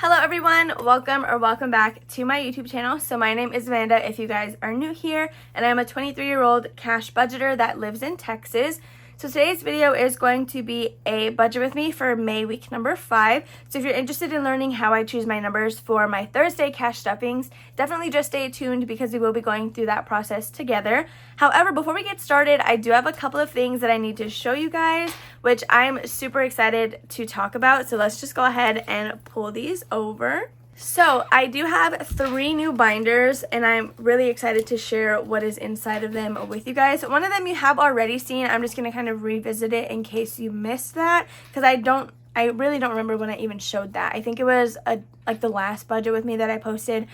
Hello everyone, welcome back to my YouTube channel. So my name is Amanda if you guys are new here, and I'm a 23-year-old cash budgeter that lives in Texas. So today's video is going to be a budget with me for May week number 5. So if you're interested in learning how I choose my numbers for my Thursday cash stuffings, definitely just stay tuned because we will be going through that process together. However, before we get started, I do have a couple of things that I need to show you guys, which I'm super excited to talk about. So let's just go ahead and pull these over. So I do have 3 new binders, and I'm really excited to share what is inside of them with you guys. One of them you have already seen. I'm just going to kind of revisit it in case you missed that, because I really don't remember when I even showed that. I think it was like the last budget with me that I posted,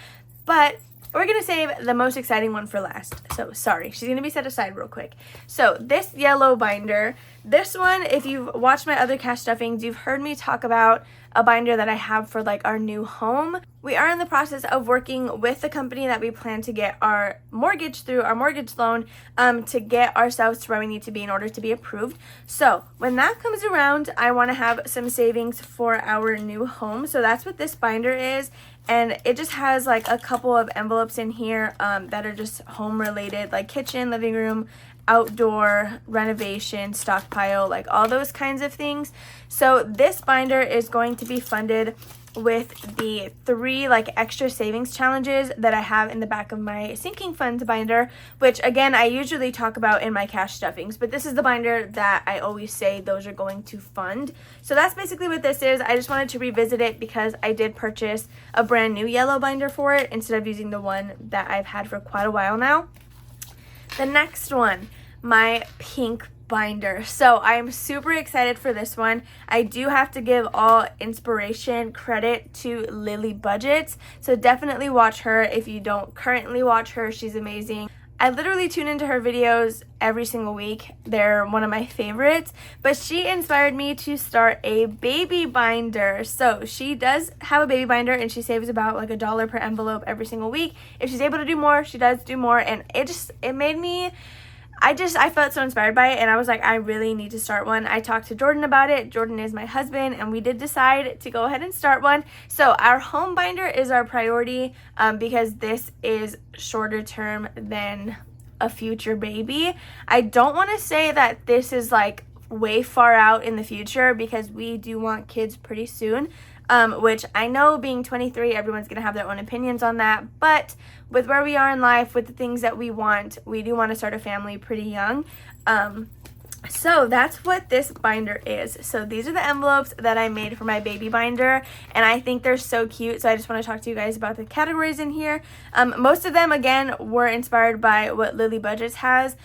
but we're going to save the most exciting one for last. So sorry, she's going to be set aside real quick. So this yellow binder, this one, if you've watched my other cash stuffings, you've heard me talk about a binder that I have for like our new home. We are in the process of working with the company that we plan to get our mortgage through, our mortgage loan, to get ourselves to where we need to be in order to be approved. So when that comes around, I want to have some savings for our new home. So that's what this binder is. And it just has like a couple of envelopes in here that are just home related, like kitchen, living room, outdoor, renovation, stockpile, like all those kinds of things. So this binder is going to be funded with the 3 like extra savings challenges that I have in the back of my sinking funds binder, which again I usually talk about in my cash stuffings, but this is the binder that I always say those are going to fund. So that's basically what this is. I just wanted to revisit it because I did purchase a brand new yellow binder for it instead of using the one that I've had for quite a while now. The next one, my pink binder. So I'm super excited for this one. I do have to give all inspiration credit to lillybudgets. So definitely watch her. If you don't currently watch her, she's amazing. I literally tune into her videos every single week. They're one of my favorites, but she inspired me to start a baby binder. So she does have a baby binder and she saves about like $1 per envelope every single week. If she's able to do more, she does do more, and it made me, I felt so inspired by it, and I was like, I really need to start one. I talked to Jordan about it. Jordan is my husband, and we did decide to go ahead and start one. So our home binder is our priority because this is shorter term than a future baby. I don't want to say that this is like way far out in the future because we do want kids pretty soon. Which I know being 23, everyone's going to have their own opinions on that. But with where we are in life, with the things that we do want to start a family pretty young. So that's what this binder is. So these are the envelopes that I made for my baby binder, and I think they're so cute. So I just want to talk to you guys about the categories in here. Most of them, again, were inspired by what lillybudgets has.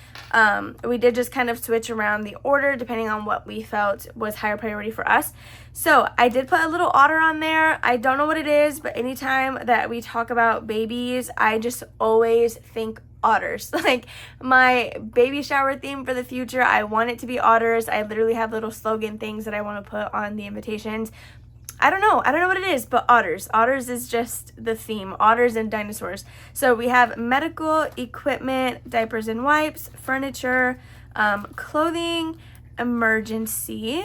We did just kind of switch around the order depending on what we felt was higher priority for us. So I did put a little otter on there. I don't know what it is, but anytime that we talk about babies, I just always think otters. Like my baby shower theme for the future, I want it to be otters. I literally have little slogan things that I want to put on the invitations. I don't know what it is, but otters is just the theme, otters and dinosaurs. So we have medical equipment, diapers and wipes, furniture, clothing, emergency,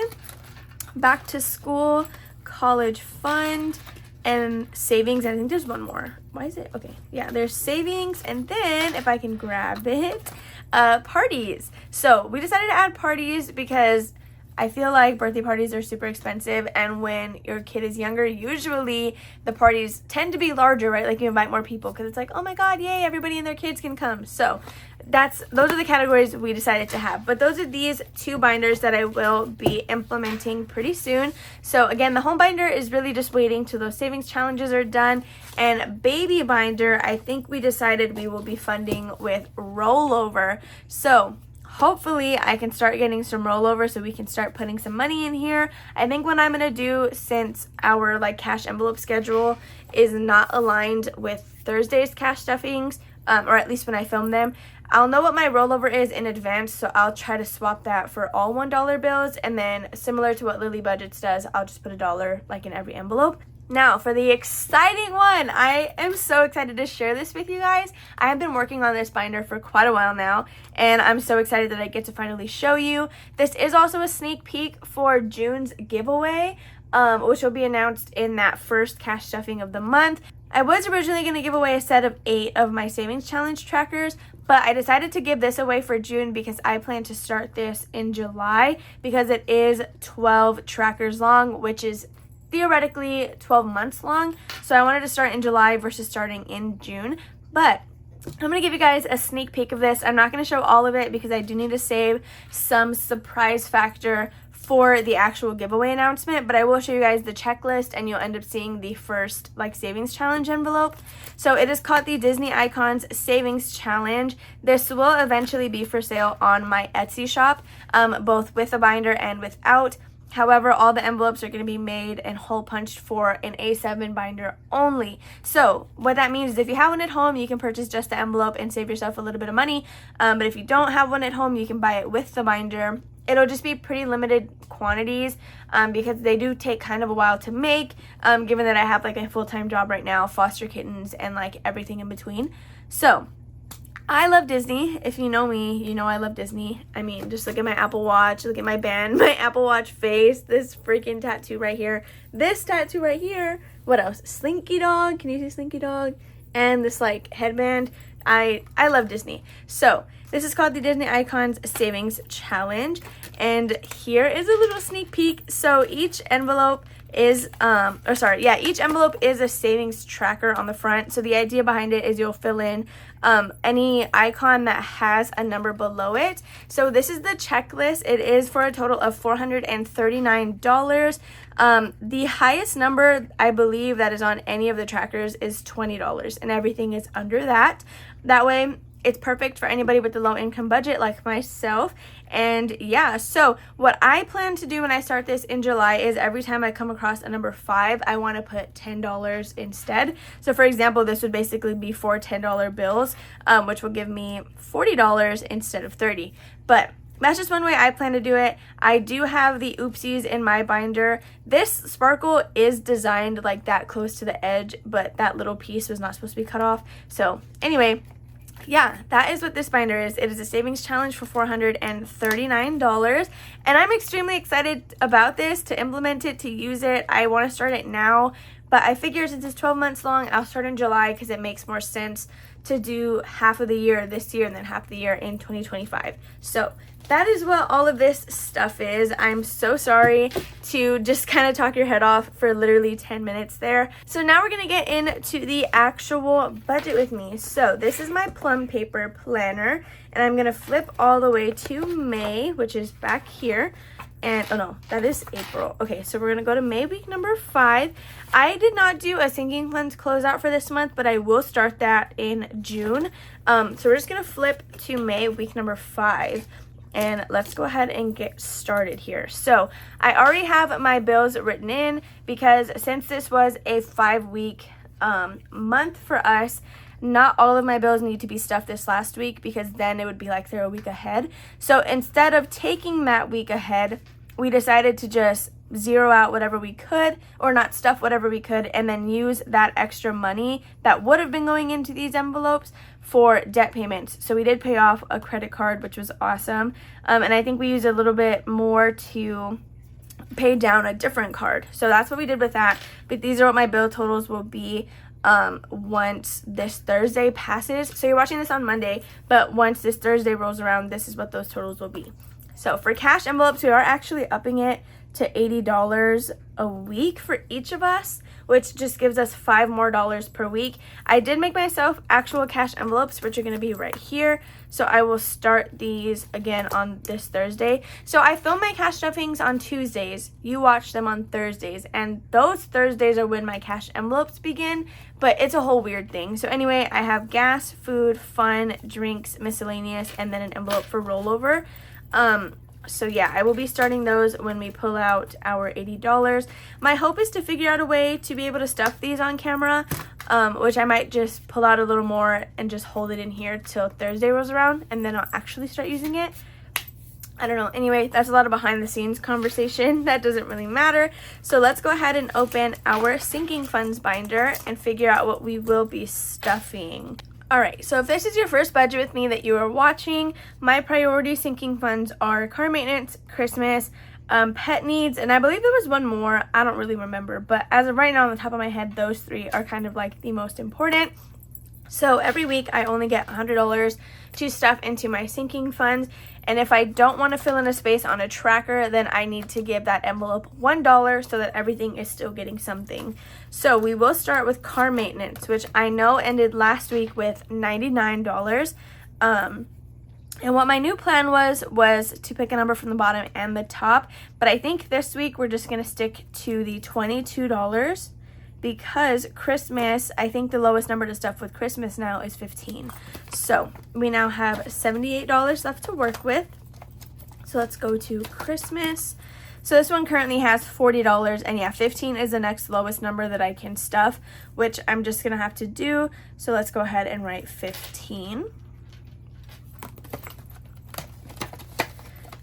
back to school, college fund, and savings. I think there's one more. Why is it? Okay. Yeah, there's savings. And then if I can grab it, parties. So we decided to add parties because I feel like birthday parties are super expensive. And when your kid is younger, usually the parties tend to be larger, right? Like you invite more people because it's like, oh my God, yay, everybody and their kids can come. So those are the categories we decided to have. But those are these 2 binders that I will be implementing pretty soon. So again, the home binder is really just waiting till those savings challenges are done. And baby binder, I think we decided we will be funding with rollover. So hopefully I can start getting some rollover so we can start putting some money in here. I think what I'm going to do, since our like cash envelope schedule is not aligned with Thursday's cash stuffings, or at least when I film them, I'll know what my rollover is in advance, so I'll try to swap that for all $1 bills, and then similar to what lillybudgets does, I'll just put $1 like in every envelope. Now for the exciting one, I am so excited to share this with you guys. I have been working on this binder for quite a while now, and I'm so excited that I get to finally show you. This is also a sneak peek for June's giveaway. which will be announced in that first cash stuffing of the month. I was originally going to give away a set of 8 of my savings challenge trackers, but I decided to give this away for June because I plan to start this in July because it is 12 trackers long, which is theoretically 12 months long. So I wanted to start in July versus starting in June. But I'm going to give you guys a sneak peek of this. I'm not going to show all of it because I do need to save some surprise factor for the actual giveaway announcement, but I will show you guys the checklist and you'll end up seeing the first savings challenge envelope. So it is called the Disney Icons Savings Challenge. This will eventually be for sale on my Etsy shop, both with a binder and without. However, all the envelopes are going to be made and hole punched for an A7 binder only. So what that means is if you have one at home, you can purchase just the envelope and save yourself a little bit of money. But if you don't have one at home, you can buy it with the binder. It'll just be pretty limited quantities because they do take kind of a while to make, given that I have a full-time job right now, foster kittens, and everything in between. So I love Disney. If you know me, you know I love Disney. I mean, just look at my Apple Watch, look at my band, my Apple Watch face, this freaking tattoo right here, this tattoo right here. What else? Slinky Dog. Can you see Slinky Dog? And this headband. I love Disney. So this is called the Disney Icons Savings Challenge. And here is a little sneak peek. So each envelope is, each envelope is a savings tracker on the front. So the idea behind it is you'll fill in any icon that has a number below it. So this is the checklist. It is for a total of $439. The highest number I believe that is on any of the trackers is $20, and everything is under that. That way it's perfect for anybody with a low income budget like myself. And yeah, so what I plan to do when I start this in July is every time I come across a number 5, I want to put $10 instead. So for example, this would basically be 4 $10 bills, which will give me $40 instead of $30. But that's just one way I plan to do it. I do have the oopsies in my binder. This sparkle is designed like that close to the edge, but that little piece was not supposed to be cut off. So anyway, yeah, that is what this binder is. It is a savings challenge for $439, and I'm extremely excited about this, to implement it, to use it. I want to start it now, but I figure since it's 12 months long, I'll start in July because it makes more sense to do half of the year this year and then half the year in 2025. So that is what all of this stuff is. I'm so sorry to just kind of talk your head off for literally 10 minutes there. So now we're going to get into the actual budget with me. So this is my plum paper planner, and I'm going to flip all the way to May, which is back here. And oh no, that is April. Okay, so we're gonna go to May week number 5. I did not do a sinking funds closeout for this month, but I will start that in June. So we're just gonna flip to May week number 5, and let's go ahead and get started here. So I already have my bills written in because since this was a 5-week month for us, not all of my bills need to be stuffed this last week because then it would be like they're a week ahead. So instead of taking that week ahead, we decided to just zero out whatever we could, or not stuff whatever we could, and then use that extra money that would have been going into these envelopes for debt payments. So we did pay off a credit card, which was awesome. And I think we used a little bit more to pay down a different card. So that's what we did with that. But these are what my bill totals will be once this Thursday passes. So you're watching this on Monday, but once this Thursday rolls around, this is what those totals will be. So for cash envelopes, we are actually upping it to $80 a week for each of us, which just gives us $5 more per week. I did make myself actual cash envelopes, which are going to be right here. So I will start these again on this Thursday. So I film my cash stuffings on Tuesdays. You watch them on Thursdays. And those Thursdays are when my cash envelopes begin. But it's a whole weird thing. So anyway, I have gas, food, fun, drinks, miscellaneous, and then an envelope for rollover. So yeah, I will be starting those when we pull out our $80. My hope is to figure out a way to be able to stuff these on camera, which I might just pull out a little more and just hold it in here till Thursday rolls around, and then I'll actually start using it. I don't know. Anyway, that's a lot of behind the scenes conversation. That doesn't really matter. So let's go ahead and open our sinking funds binder and figure out what we will be stuffing. Alright, so if this is your first budget with me that you are watching, my priority sinking funds are car maintenance, Christmas, pet needs, and I believe there was one more. I don't really remember, but as of right now on the top of my head, those three are kind of like the most important. So every week I only get $100 to stuff into my sinking funds, and if I don't want to fill in a space on a tracker, then I need to give that envelope $1 so that everything is still getting something. So we will start with car maintenance, which I know ended last week with $99. And what my new plan was to pick a number from the bottom and the top, but I think this week we're just going to stick to the $22 because Christmas, I think the lowest number to stuff with Christmas now is $15. So we now have $78 left to work with. So let's go to Christmas. So this one currently has $40, and yeah, 15 is the next lowest number that I can stuff, which I'm just going to have to do. So let's go ahead and write 15.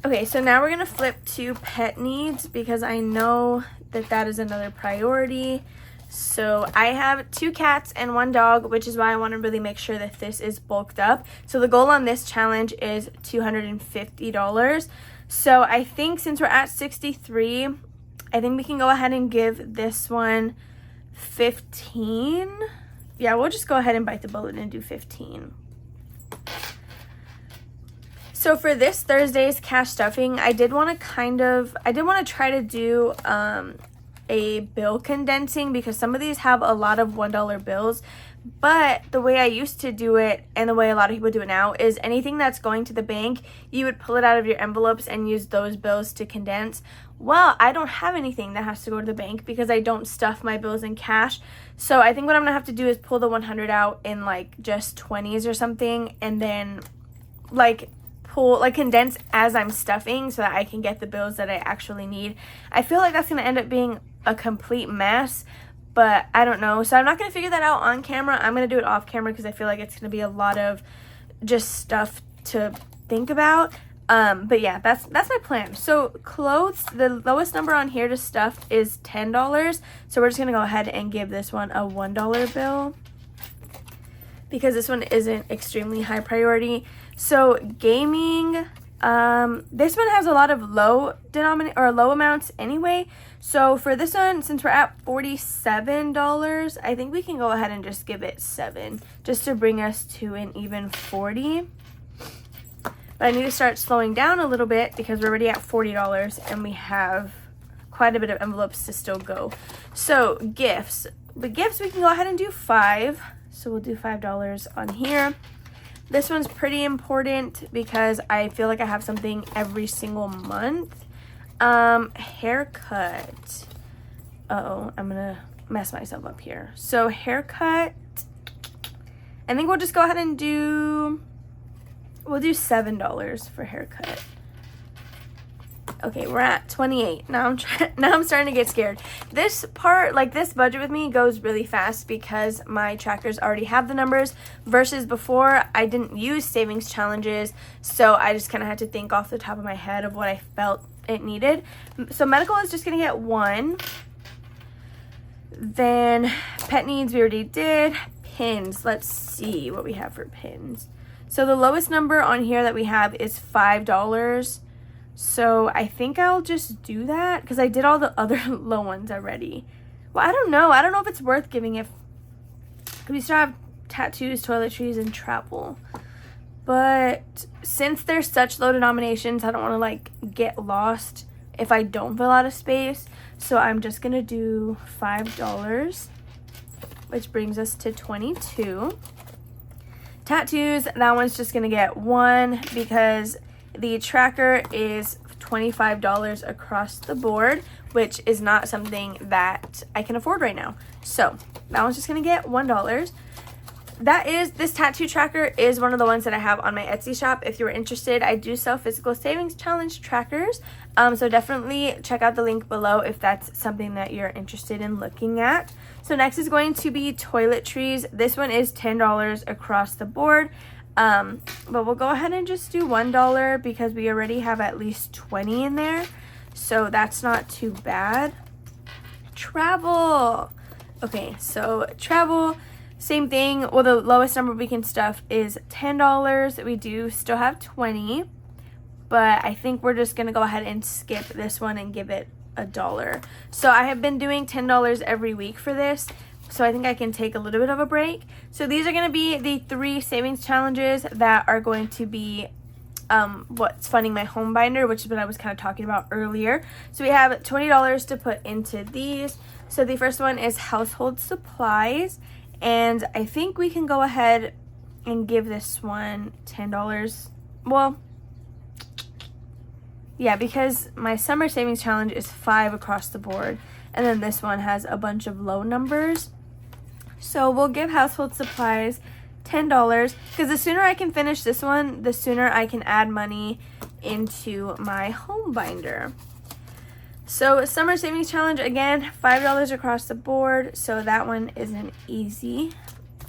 Okay, so now we're going to flip to pet needs because I know that that is another priority. So I have 2 cats and 1 dog, which is why I want to really make sure that this is bulked up. So the goal on this challenge is $250. So I think since we're at 63, I think we can go ahead and give this one 15. Yeah, we'll just go ahead and bite the bullet and do 15. So for this Thursday's cash stuffing, I did want to try to do a bill condensing because some of these have a lot of $1 bills, but the way I used to do it and the way a lot of people do it now is anything that's going to the bank, you would pull it out of your envelopes and use those bills to condense. Well, I don't have anything that has to go to the bank because I don't stuff my bills in cash. So I think what I'm gonna have to do is pull the 100 out in like just 20s or something, and then condense as I'm stuffing so that I can get the bills that I actually need. I feel like that's going to end up being a complete mess, but I don't know. So I'm not going to figure that out on camera. I'm going to do it off camera because I feel like it's going to be a lot of just stuff to think about. But yeah, that's my plan. So clothes, the lowest number on here to stuff is $10. So we're just going to go ahead and give this one a $1 bill because this one isn't extremely high priority. So gaming, this one has a lot of low amounts anyway. So for this one, since we're at $47, I think we can go ahead and just give it 7 just to bring us to an even 40. But I need to start slowing down a little bit because we're already at $40 and we have quite a bit of envelopes to still go. So gifts, we can go ahead and do 5. So we'll do $5 on here. This one's pretty important because I feel like I have something every single month. Haircut. Uh-oh, I'm gonna mess myself up here. So haircut, I think we'll just go ahead and we'll do $7 for haircut. Okay, we're at 28. Now I'm starting to get scared. This part, like this budget with me, goes really fast because my trackers already have the numbers versus before I didn't use savings challenges, so I just kind of had to think off the top of my head of what I felt it needed. So medical is just going to get 1. Then pet needs we already did. Pins, let's see what we have for pins. So the lowest number on here that we have is $5. So I think I'll just do that because I did all the other low ones already. Well, I don't know. I don't know if it's worth giving if we still have tattoos, toiletries, and travel. But since there's such low denominations, I don't want to like get lost if I don't fill out a space. So I'm just going to do $5, which brings us to 22. Tattoos, that one's just going to get 1 because the tracker is $25 across the board, which is not something that I can afford right now. So that one's just gonna get $1. This tattoo tracker is one of the ones that I have on my Etsy shop. If you're interested, I do sell physical savings challenge trackers. So definitely check out the link below if that's something that you're interested in looking at. So next is going to be toiletries. This one is $10 across the board. But we'll go ahead and just do $1 because we already have at least 20 in there. So that's not too bad. Travel. Okay, so travel, same thing. Well, the lowest number we can stuff is $10. We do still have 20. but I think we're just gonna go ahead and skip this one and give it $1. So I have been doing $10 every week for this, so I think I can take a little bit of a break. So these are going to be the 3 savings challenges that are going to be what's funding my home binder, which is what I was kind of talking about earlier. So we have $20 to put into these. So the first one is household supplies, and I think we can go ahead and give this one $10. Well, yeah, because my summer savings challenge is 5 across the board, and then this one has a bunch of low numbers. So we'll give household supplies $10, because the sooner I can finish this one, the sooner I can add money into my home binder. So summer savings challenge, again, $5 across the board, so that one is an easy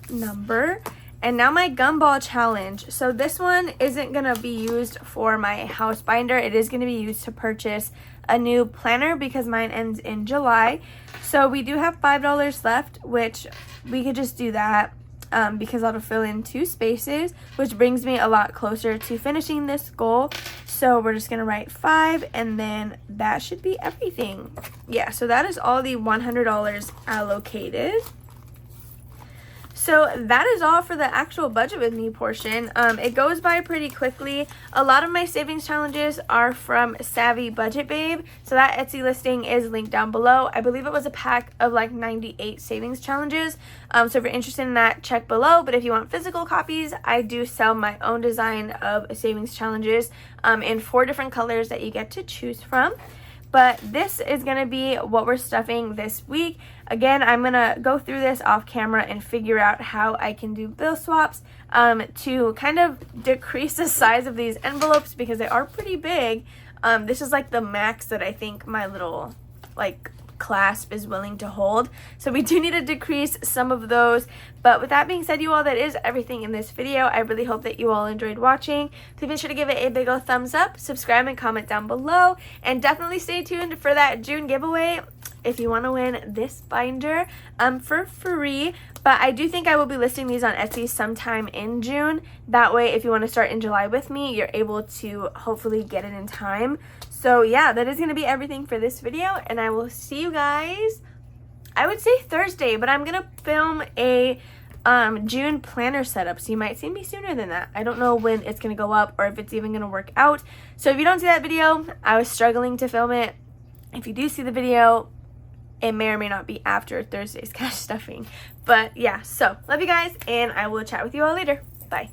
number. And now my gumball challenge. So this one isn't going to be used for my house binder. It is going to be used to purchase a new planner because mine ends in July. So we do have $5 left, which we could just do that because that'll fill in 2 spaces, which brings me a lot closer to finishing this goal. So we're just going to write 5, and then that should be everything. Yeah, so that is all the $100 allocated. So that is all for the actual budget with me portion. It goes by pretty quickly. A lot of my savings challenges are from Savvy Budget Babe. So that Etsy listing is linked down below. I believe it was a pack of like 98 savings challenges. So if you're interested in that, check below. But if you want physical copies, I do sell my own design of savings challenges in 4 different colors that you get to choose from. But this is going to be what we're stuffing this week. Again, I'm going to go through this off camera and figure out how I can do bill swaps to kind of decrease the size of these envelopes because they are pretty big. This is like the max that I think my little like clasp is willing to hold. So we do need to decrease some of those. But with that being said, you all, that is everything in this video. I really hope that you all enjoyed watching. Please be sure to give it a big ol' thumbs up, subscribe, and comment down below. And definitely stay tuned for that June giveaway if you want to win this binder for free. But I do think I will be listing these on Etsy sometime in June. That way, if you want to start in July with me, you're able to hopefully get it in time. So yeah, that is going to be everything for this video, and I will see you guys, I would say Thursday, but I'm going to film a June planner setup, so you might see me sooner than that. I don't know when it's going to go up or if it's even going to work out. So if you don't see that video, I was struggling to film it. If you do see the video, it may or may not be after Thursday's cash stuffing. But yeah, so love you guys, and I will chat with you all later. Bye.